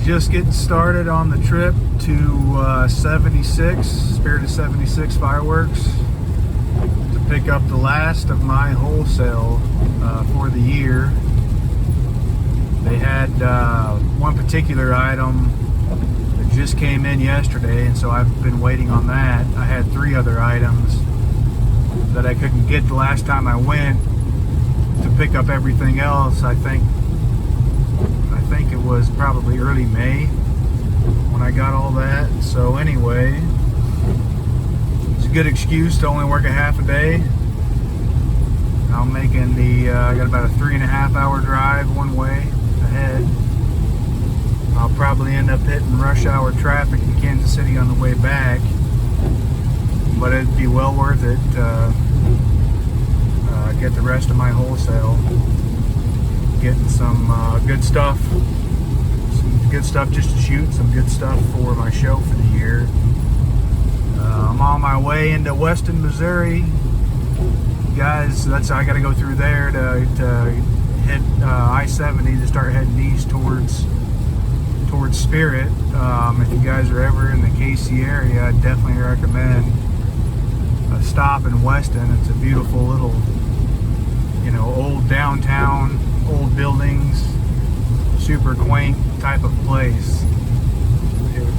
Just getting started on the trip to 76, Spirit of 76 Fireworks, to pick up the last of my wholesale for the year. They had one particular item that just came in yesterday, and so I've been waiting on that. I had 3 other items that I couldn't get the last time I went to pick up everything else. I think it was probably early May when I got all that. So anyway, it's a good excuse to only work a half a day. I'm making I got about a 3.5 hour drive one way ahead. I'll probably end up hitting rush hour traffic in Kansas City on the way back, but it'd be well worth it to get the rest of my wholesale, getting some good stuff just to shoot, some good stuff for my show for the year. I'm on my way into Weston, Missouri, guys. I got to go through there to hit I-70 to start heading east towards Spirit. If you guys are ever in the KC area, I definitely recommend a stop in Weston. It's a beautiful little, old downtown, old buildings, super quaint type of place.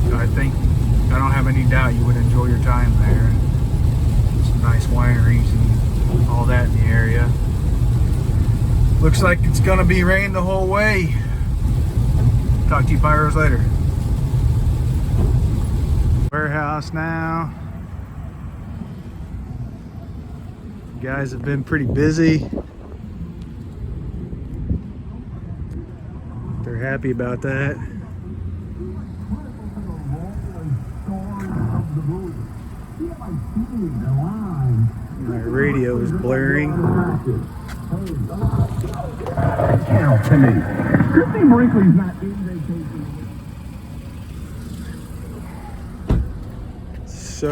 I don't have any doubt you would enjoy your time there. Some nice wineries and all that in the area. Looks like it's gonna be rain the whole way. Talk to you pyros later. Warehouse now. You guys have been pretty busy. They're happy about that. My radio is blaring. Count to me. Christy Brinkley's not in vacation. So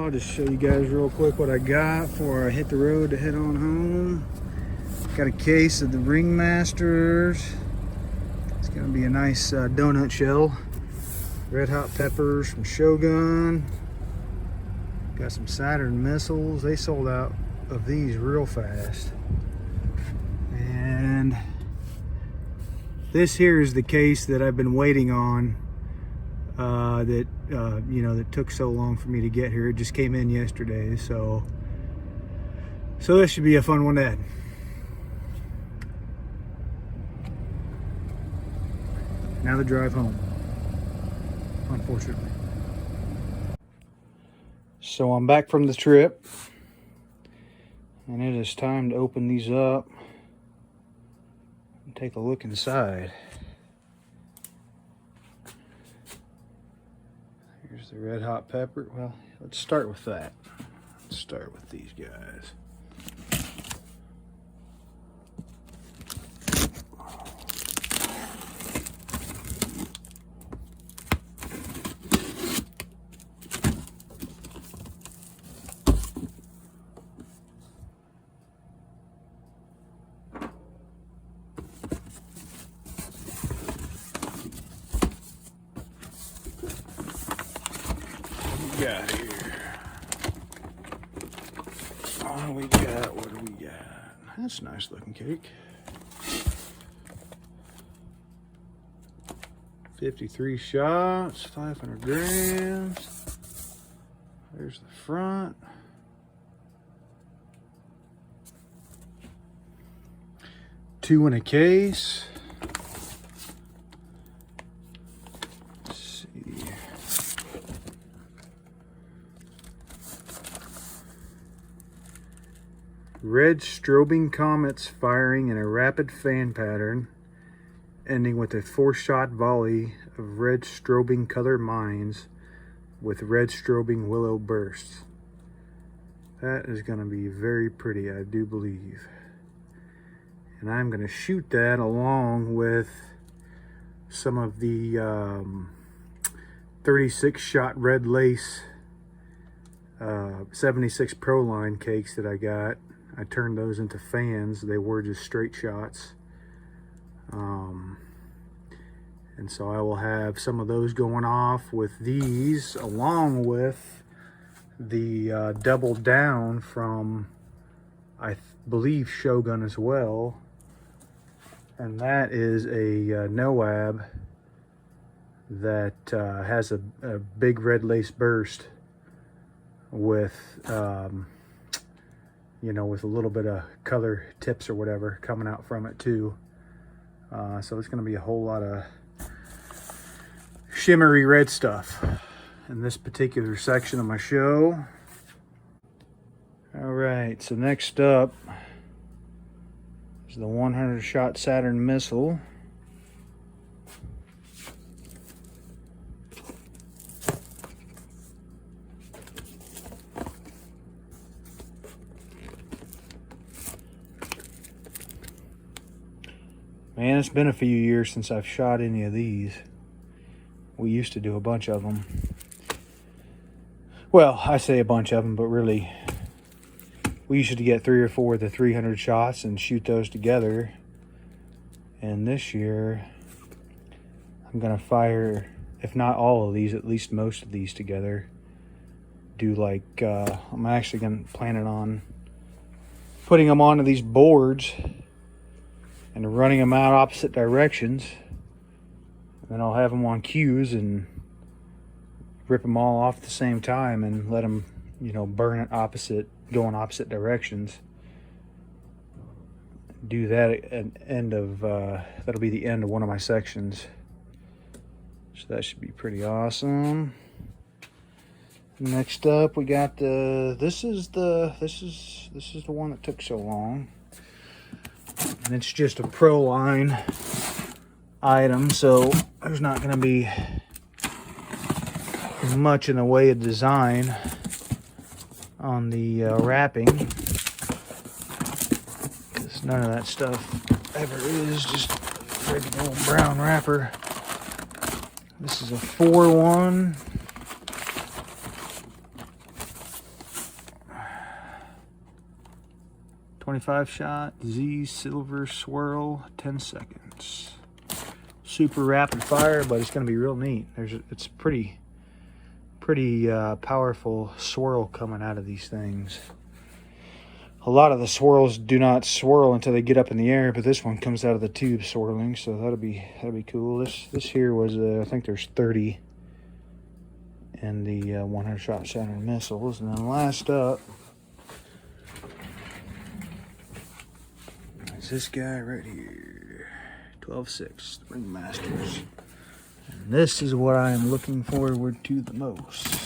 I'll just show you guys real quick what I got before I hit the road to head on home. Got a case of the Ringmasters. It's gonna be a nice donut shell. Red hot peppers from Shogun. Got some Saturn missiles. They sold out of these real fast. And this here is the case that I've been waiting on. That took so long for me to get here. It just came in yesterday, so this should be a fun one to add. Now the drive home, unfortunately. So I'm back from the trip, and it is time to open these up and take a look inside. Here's the red hot pepper. Well, let's start with that. Let's start with these guys. Got here. What do we got? That's a nice looking cake. 53 shots, 500 grams. There's the front. Two in a case. Red strobing comets firing in a rapid fan pattern, ending with a 4-shot volley of red strobing color mines with red strobing willow bursts. That is going to be very pretty, I do believe. And I'm going to shoot that along with some of the 36-shot red lace 76 Pro Line cakes that I got. I turned those into fans. They were just straight shots. And And so I will have some of those going off with these, along with the double down from, I believe, Shogun as well. And that is a Noab that has a big red lace burst with, you know, with a little bit of color tips or whatever coming out from it too. So it's going to be a whole lot of shimmery red stuff in this particular section of my show. All right, so next up is the 100 shot Saturn missile. Man, it's been a few years since I've shot any of these. We used to do a bunch of them. Well, I say a bunch of them, but really, we used to get 3 or 4 of the 300 shots and shoot those together. And this year, I'm gonna fire, if not all of these, at least most of these together. Do like, I'm actually planning on putting them onto these boards and running them out opposite directions. Then I'll have them on cues and rip them all off at the same time and let them, you know, burn it opposite, go in opposite directions. Do that at end of, that'll be the end of one of my sections. So that should be pretty awesome. Next up, we got the, this is the one that took so long. And it's just a Pro Line item, so there's not going to be much in the way of design on the wrapping, because none of that stuff ever is, just a regular old brown wrapper. This is a 4-1. .25 shot Z Silver Swirl, 10 seconds. Super rapid fire, but it's going to be real neat. It's pretty powerful swirl coming out of these things. A lot of the swirls do not swirl until they get up in the air, but this one comes out of the tube swirling, so that'll be cool. This here was I think there's 30 in the 100 shot Saturn missiles, and then last up is this guy right here, 12.6 Ringmasters. And this is what I am looking forward to the most.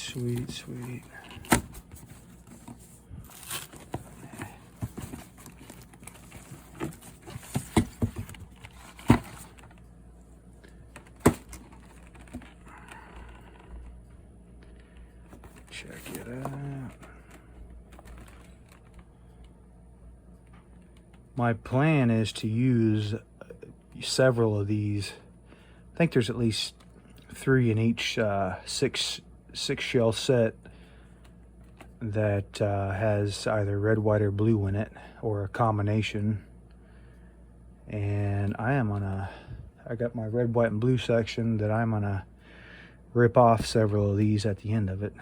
Sweet. Check it out. My plan is to use several of these. I think there's at least 3 in each six shell set that has either red, white, or blue in it, or a combination. And I got my red, white, and blue section that I'm gonna rip off several of these at the end of it.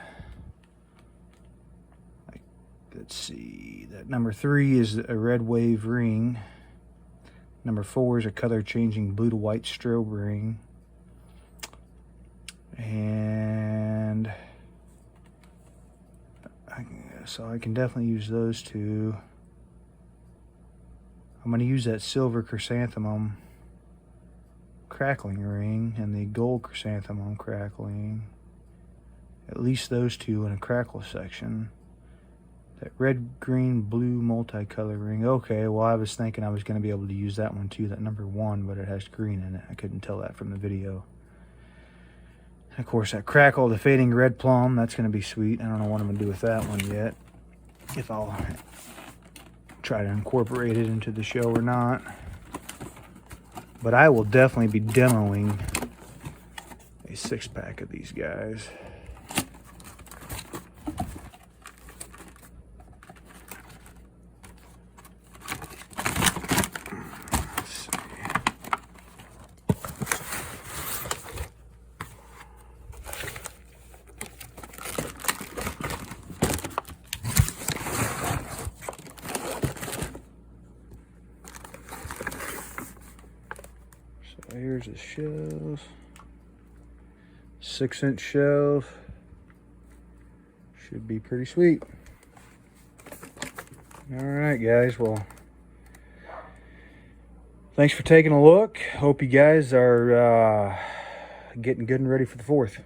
Let's see, that number 3 is a red wave ring. Number 4 is a color changing blue to white strobe ring. And so I can definitely use those two. I'm going to use that silver chrysanthemum crackling ring and the gold chrysanthemum crackling. At least those two in a crackle section. That red, green, blue multicolor ring. Okay, well, I was thinking I was going to be able to use that one too, that number 1, but it has green in it. I couldn't tell that from the video. Of course, that Crackle, the Fading Red Plum, that's going to be sweet. I don't know what I'm going to do with that one yet. If I'll try to incorporate it into the show or not. But I will definitely be demoing a 6-pack of these guys. Here's the shells. 6-inch shells. Should be pretty sweet. Alright guys, well, thanks for taking a look. Hope you guys are getting good and ready for the 4th.